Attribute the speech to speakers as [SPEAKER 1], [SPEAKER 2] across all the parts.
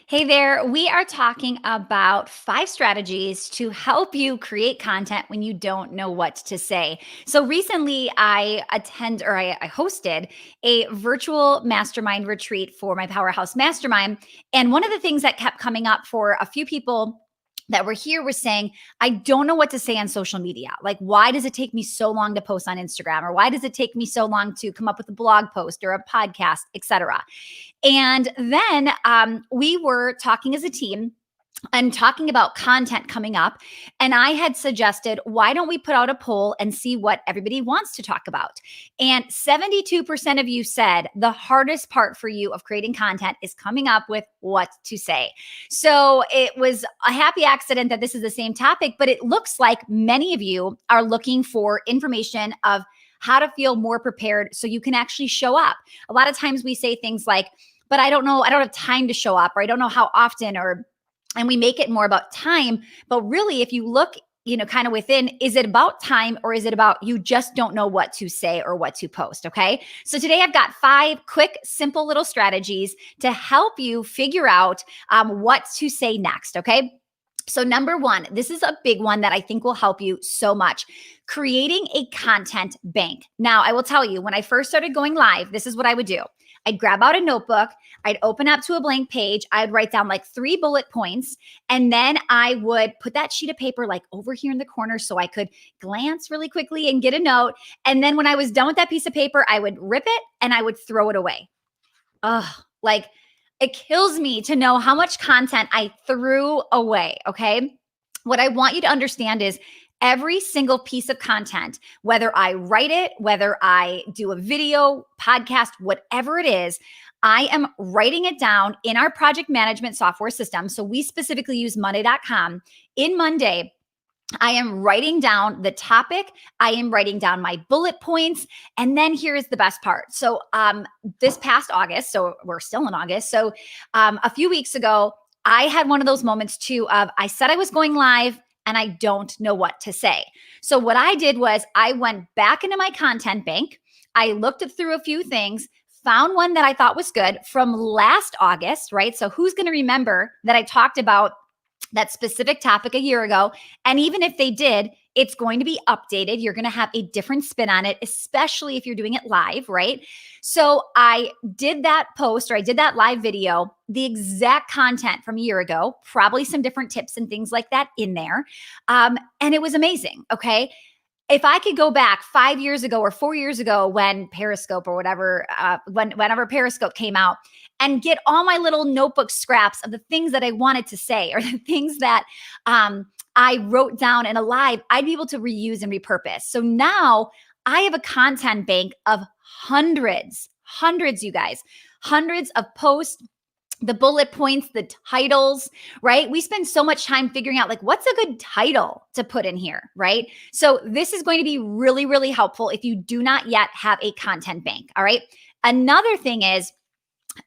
[SPEAKER 1] Hey there, we are talking about 5 strategies to help you create content when you don't know what to say. So recently I hosted a virtual mastermind retreat for my Powerhouse Mastermind. And one of the things that kept coming up for a few people that were here was saying, I don't know what to say on social media. Like, why does it take me so long to post on Instagram? Or why does it take me so long to come up with a blog post or a podcast, etc.? And then we were talking as a team and talking about content coming up. And I had suggested, why don't we put out a poll and see what everybody wants to talk about? And 72% of you said the hardest part for you of creating content is coming up with what to say. So it was a happy accident that this is the same topic, but it looks like many of you are looking for information of how to feel more prepared so you can actually show up. A lot of times we say things like, but I don't know, I don't have time to show up, or I don't know how often, and we make it more about time. But really, if you look, kind of within, is it about time or is it about you just don't know what to say or what to post? Okay. So today I've got 5 quick, simple little strategies to help you figure out what to say next. Okay. So number 1, this is a big one that I think will help you so much. Creating a content bank. Now, I will tell you, when I first started going live, this is what I would do. I'd grab out a notebook, I'd open up to a blank page, I'd write down like 3 bullet points, and then I would put that sheet of paper like over here in the corner so I could glance really quickly and get a note. And then when I was done with that piece of paper, I would rip it and I would throw it away. Like it kills me to know how much content I threw away, okay? What I want you to understand is every single piece of content, whether I write it, whether I do a video, podcast, whatever it is, I am writing it down in our project management software system. So we specifically use Monday.com. In Monday, I am writing down the topic. I am writing down my bullet points. And then here is the best part. So this past August, so we're still in August. So a few weeks ago, I had one of those moments too of I said I was going live and I don't know what to say. So what I did was I went back into my content bank. I looked through a few things, found one that I thought was good from last August, right? So who's going to remember that I talked about that specific topic a year ago? And even if they did, it's going to be updated. You're going to have a different spin on it, especially if you're doing it live, right? So I did that post, or I did that live video, the exact content from a year ago, probably some different tips and things like that in there. And it was amazing. Okay. If I could go back 5 years ago or 4 years ago when Periscope or whatever, whenever Periscope came out, and get all my little notebook scraps of the things that I wanted to say or the things that I wrote down in a live, I'd be able to reuse and repurpose. So now I have a content bank of hundreds, you guys, hundreds of posts, the bullet points, the titles, right? We spend so much time figuring out like, what's a good title to put in here, right? So this is going to be really, really helpful if you do not yet have a content bank, all right? Another thing is,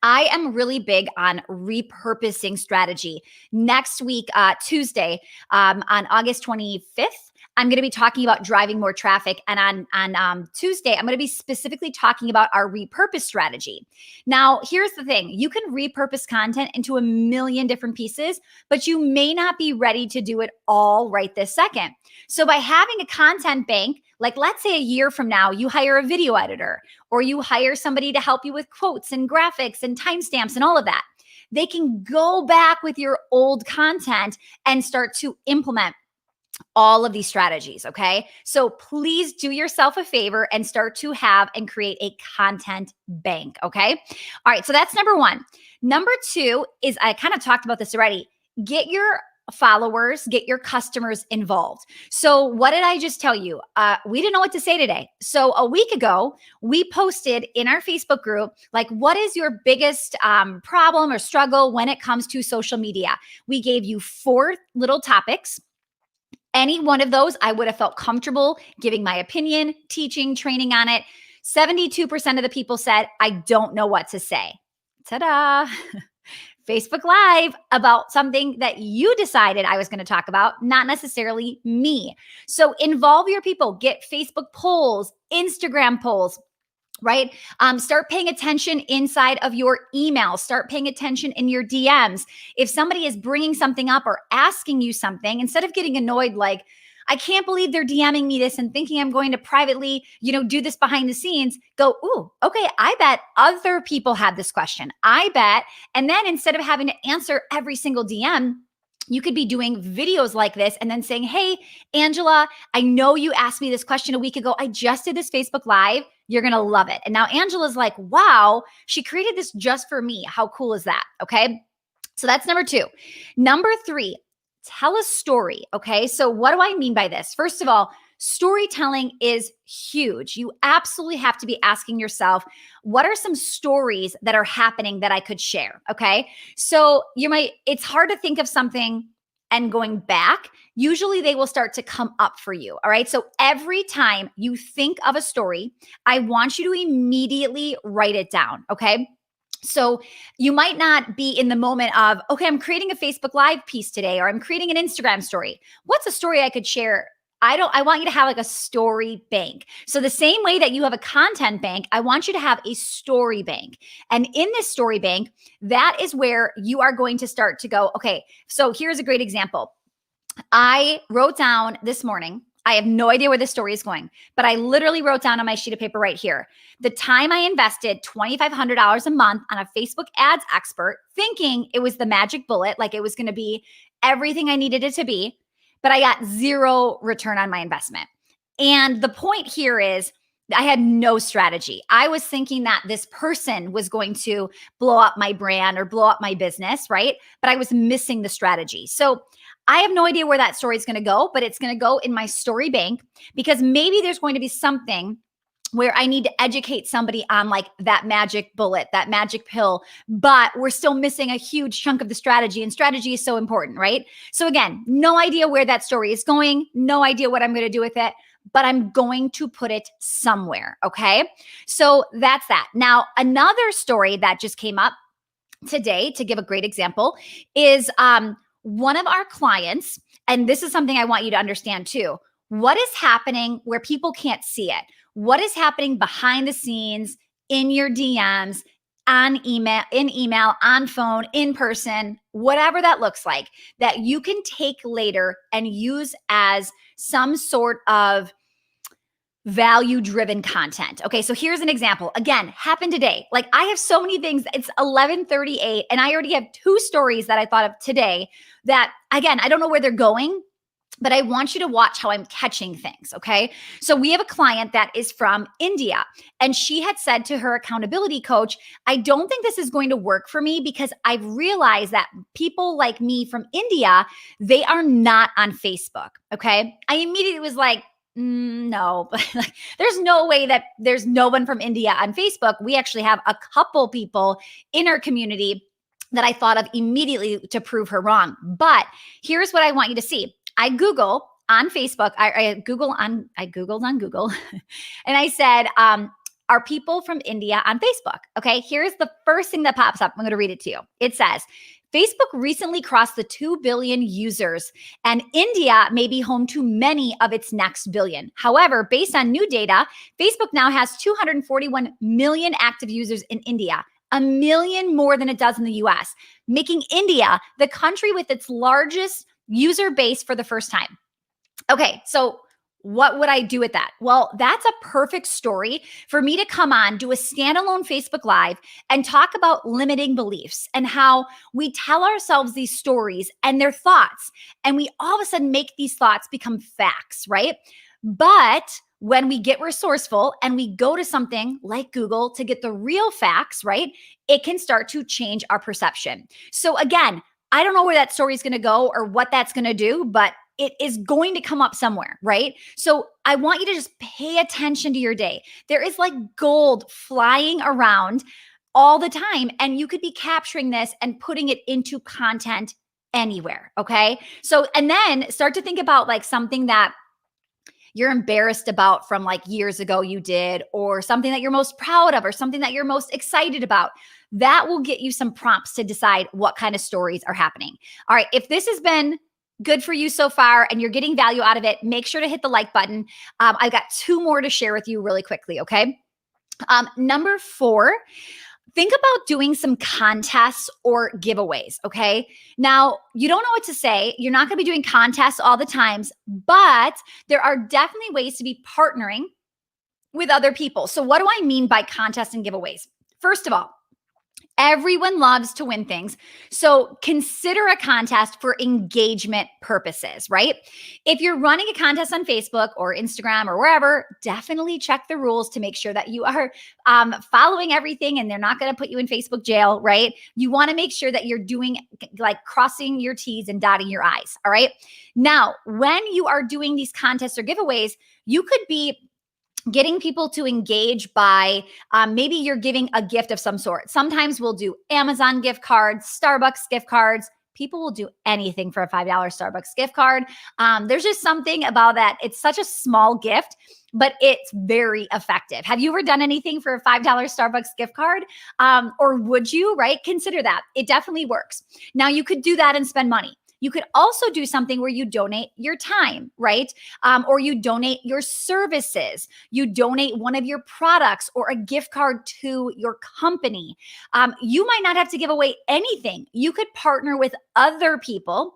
[SPEAKER 1] I am really big on repurposing strategy. Next week, Tuesday, on August 25th, I'm going to be talking about driving more traffic. And on Tuesday, I'm going to be specifically talking about our repurpose strategy. Now, here's the thing. You can repurpose content into a million different pieces, but you may not be ready to do it all right this second. So by having a content bank, like let's say a year from now, you hire a video editor or you hire somebody to help you with quotes and graphics and timestamps and all of that. They can go back with your old content and start to implement all of these strategies. Okay. So please do yourself a favor and start to have and create a content bank. Okay. All right. So that's number 1. Number 2 is, I kind of talked about this already. Get your followers, get your customers involved. So what did I just tell you? We didn't know what to say today. So a week ago, we posted in our Facebook group, like, what is your biggest problem or struggle when it comes to social media? We gave you 4 little topics. Any one of those, I would have felt comfortable giving my opinion, teaching, training on it. 72% of the people said, I don't know what to say. Ta-da! Facebook Live about something that you decided I was going to talk about, not necessarily me. So involve your people, get Facebook polls, Instagram polls, right? Start paying attention inside of your email. Start paying attention in your DMs. If somebody is bringing something up or asking you something, instead of getting annoyed, like, I can't believe they're DMing me this and thinking I'm going to privately, do this behind the scenes. Go, ooh, okay, I bet other people had this question. I bet. And then instead of having to answer every single DM, you could be doing videos like this and then saying, hey, Angela, I know you asked me this question a week ago. I just did this Facebook Live. You're going to love it. And now Angela's like, wow, she created this just for me. How cool is that? Okay. So that's number 2. Number 3, tell a story. Okay. So what do I mean by this? First of all, storytelling is huge. You absolutely have to be asking yourself, what are some stories that are happening that I could share? Okay. So it's hard to think of something and going back. Usually they will start to come up for you. All right. So every time you think of a story, I want you to immediately write it down. Okay. So you might not be in the moment of, okay, I'm creating a Facebook Live piece today, or I'm creating an Instagram story. What's a story I could share? I want you to have like a story bank. So the same way that you have a content bank, I want you to have a story bank. And in this story bank, that is where you are going to start to go, okay, so here's a great example. I wrote down this morning, I have no idea where this story is going, but I literally wrote down on my sheet of paper right here, the time I invested $2,500 a month on a Facebook ads expert, thinking it was the magic bullet, like it was going to be everything I needed it to be, but I got 0 return on my investment. And the point here is, I had no strategy. I was thinking that this person was going to blow up my brand or blow up my business, right? But I was missing the strategy. So I have no idea where that story is going to go, but it's going to go in my story bank, because maybe there's going to be something where I need to educate somebody on like that magic bullet, that magic pill, but we're still missing a huge chunk of the strategy, and strategy is so important, right? So again, no idea where that story is going, no idea what I'm going to do with it, but I'm going to put it somewhere, okay? So that's that. Now, another story that just came up today, to give a great example, is one of our clients, and this is something I want you to understand too. What is happening where people can't see it? What is happening behind the scenes, in your DMs, in email, on phone, in person, whatever that looks like, that you can take later and use as some sort of value-driven content. Okay, so here's an example. Again, happened today. Like, I have so many things. It's 11:38 and I already have 2 stories that I thought of today that, again, I don't know where they're going, but I want you to watch how I'm catching things, okay? So we have a client that is from India, and she had said to her accountability coach, I don't think this is going to work for me, because I've realized that people like me from India, they are not on Facebook, okay? I immediately was like, no, but like, there's no way that there's no one from India on Facebook. We actually have a couple people in our community that I thought of immediately to prove her wrong. But here's what I want you to see. I Google on Facebook. I Googled on Google, and I said, are people from India on Facebook? Okay, here's the first thing that pops up. I'm going to read it to you. It says, Facebook recently crossed the 2 billion users, and India may be home to many of its next billion. However, based on new data, Facebook now has 241 million active users in India, a million more than it does in the US, making India the country with its largest user base for the first time. Okay, so what would I do with that? Well, that's a perfect story for me to come on, do a standalone Facebook Live, and talk about limiting beliefs and how we tell ourselves these stories and their thoughts, and we all of a sudden make these thoughts become facts, right? But when we get resourceful and we go to something like Google to get the real facts, right, it can start to change our perception. So again, I don't know where that story is going to go or what that's going to do, but it is going to come up somewhere, right? So I want you to just pay attention to your day. There is like gold flying around all the time, and you could be capturing this and putting it into content anywhere, okay? So, and then start to think about like something that you're embarrassed about from like years ago you did, or something that you're most proud of, or something that you're most excited about. That will get you some prompts to decide what kind of stories are happening. All right, if this has been good for you so far and you're getting value out of it, make sure to hit the like button. I've got 2 more to share with you really quickly, okay? Number four, think about doing some contests or giveaways, okay? Now, you don't know what to say. You're not going to be doing contests all the times, but there are definitely ways to be partnering with other people. So what do I mean by contests and giveaways? First of all, everyone loves to win things. So consider a contest for engagement purposes, right? If you're running a contest on Facebook or Instagram or wherever, definitely check the rules to make sure that you are following everything and they're not going to put you in Facebook jail, right? You want to make sure that you're doing like crossing your T's and dotting your I's, all right? Now, when you are doing these contests or giveaways, you could be getting people to engage by maybe you're giving a gift of some sort. Sometimes we'll do Amazon gift cards, Starbucks gift cards. People will do anything for a $5 Starbucks gift card. There's just something about that. It's such a small gift, but it's very effective. Have you ever done anything for a $5 Starbucks gift card? Or would you, right? Consider that. It definitely works. Now, you could do that and spend money. You could also do something where you donate your time, right? Or you donate your services. You donate one of your products or a gift card to your company. You might not have to give away anything. You could partner with other people,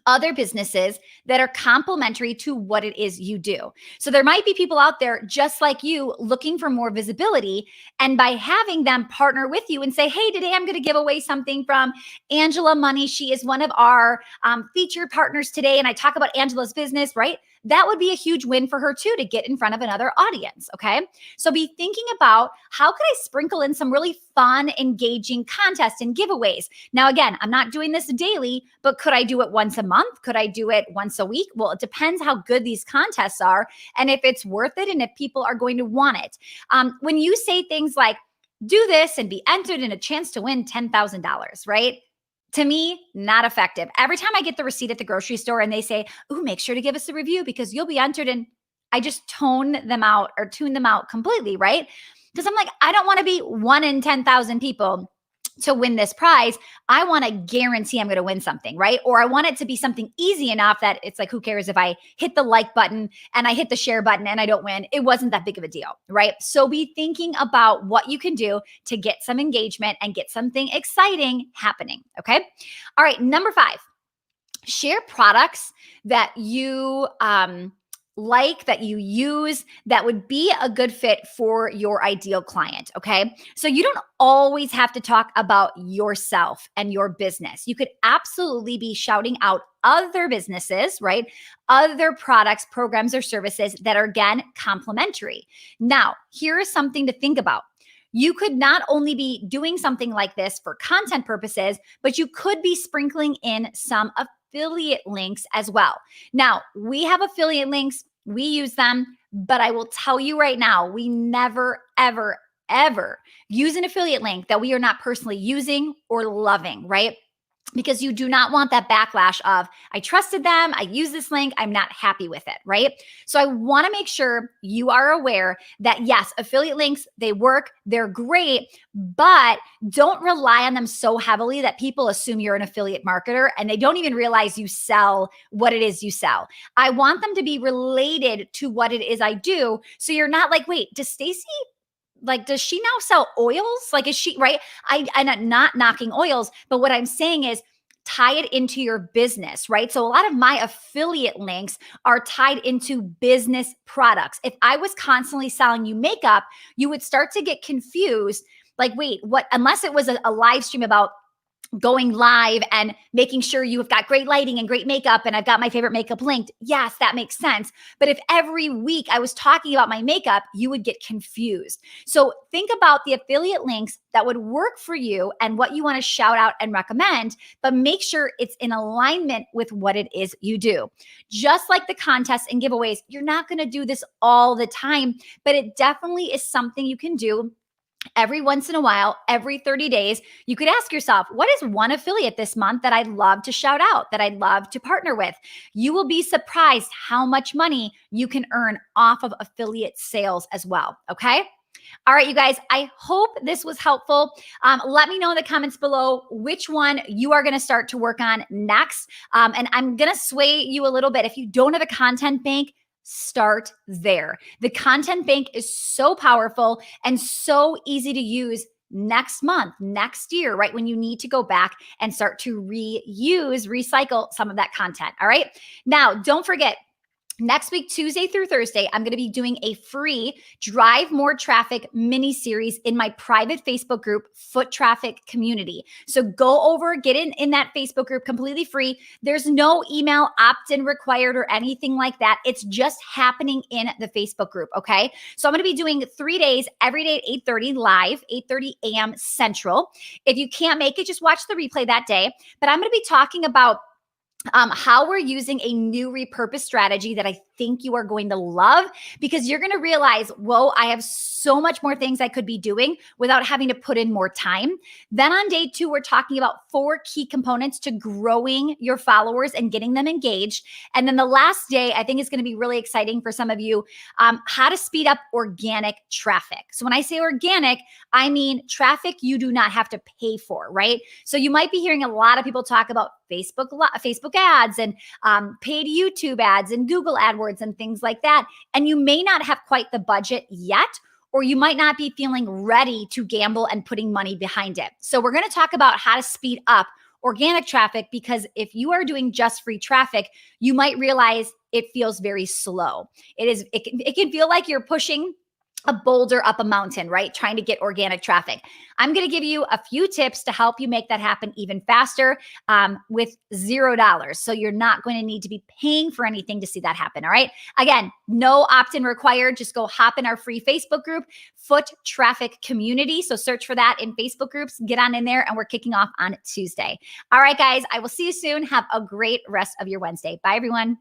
[SPEAKER 1] other businesses that are complementary to what it is you do. So there might be people out there just like you looking for more visibility. And by having them partner with you and say, hey, today I'm going to give away something from Angela Money. She is one of our featured partners today. And I talk about Angela's business, right? That would be a huge win for her too, to get in front of another audience. Okay. So be thinking about how could I sprinkle in some really fun, engaging contests and giveaways. Now, again, I'm not doing this daily, but could I do it once a month? Could I do it once a week? Well, it depends how good these contests are and if it's worth it and if people are going to want it. When you say things like, do this and be entered in a chance to win $10,000, right? To me, not effective. Every time I get the receipt at the grocery store and they say, ooh, make sure to give us a review because you'll be entered in, I just tune them out completely, right? Because I'm like, I don't want to be 1 in 10,000 people to win this prize. I want to guarantee I'm going to win something, right? Or I want it to be something easy enough that it's like, who cares if I hit the like button and I hit the share button and I don't win? It wasn't that big of a deal, right? So be thinking about what you can do to get some engagement and get something exciting happening, okay? All right, number 5, share products that you that you use that would be a good fit for your ideal client. Okay. So you don't always have to talk about yourself and your business. You could absolutely be shouting out other businesses, right? Other products, programs, or services that are, again, complementary. Now, here is something to think about. You could not only be doing something like this for content purposes, but you could be sprinkling in some affiliate links as well. Now, we have affiliate links, we use them, but I will tell you right now, we never, ever, ever use an affiliate link that we are not personally using or loving, right? Because you do not want that backlash of, I trusted them, I use this link, I'm not happy with it, right? So I want to make sure you are aware that yes, affiliate links, they work, they're great, but don't rely on them so heavily that people assume you're an affiliate marketer and they don't even realize you sell what it is you sell. I want them to be related to what it is I do. So you're not like, wait, does she now sell oils? Like, is she, right? I'm not knocking oils, but what I'm saying is tie it into your business, right? So a lot of my affiliate links are tied into business products. If I was constantly selling you makeup, you would start to get confused. Like, wait, what? Unless it was a live stream about going live and making sure you have got great lighting and great makeup and I've got my favorite makeup linked. Yes, that makes sense. But if every week I was talking about my makeup, you would get confused. So think about the affiliate links that would work for you and what you want to shout out and recommend, but make sure it's in alignment with what it is you do. Just like the contests and giveaways, you're not going to do this all the time, but it definitely is something you can do every once in a while. Every 30 days, you could ask yourself, what is one affiliate this month that I'd love to shout out, that I'd love to partner with? You will be surprised how much money you can earn off of affiliate sales as well. Okay. All right, you guys, I hope this was helpful. Let me know in the comments below which one you are going to start to work on next. And I'm going to sway you a little bit. If you don't have a content bank, start there. The content bank is so powerful and so easy to use next month, next year, right? When you need to go back and start to recycle some of that content. All right. Now, don't forget, next week, Tuesday through Thursday, I'm going to be doing a free Drive More Traffic mini series in my private Facebook group, Foot Traffic Community. So go over, get in that Facebook group completely free. There's no email opt-in required or anything like that. It's just happening in the Facebook group. Okay. So I'm going to be doing 3 days, every day at 8:30 live, 8:30 a.m. Central. If you can't make it, just watch the replay that day. But I'm going to be talking about how we're using a new repurpose strategy that I think you are going to love, because you're going to realize, whoa, I have so much more things I could be doing without having to put in more time. Then on day 2, we're talking about 4 key components to growing your followers and getting them engaged. And then the last day, I think is going to be really exciting for some of you, how to speed up organic traffic. So when I say organic, I mean traffic you do not have to pay for, right? So you might be hearing a lot of people talk about Facebook ads and paid YouTube ads and Google AdWords and things like that. And you may not have quite the budget yet, or you might not be feeling ready to gamble and putting money behind it. So we're going to talk about how to speed up organic traffic, because if you are doing just free traffic, you might realize it feels very slow. It can feel like you're pushing a boulder up a mountain, right? Trying to get organic traffic. I'm going to give you a few tips to help you make that happen even faster with $0. So you're not going to need to be paying for anything to see that happen. All right. Again, no opt-in required. Just go hop in our free Facebook group, Foot Traffic Community. So search for that in Facebook groups, get on in there, and we're kicking off on Tuesday. All right, guys, I will see you soon. Have a great rest of your Wednesday. Bye, everyone.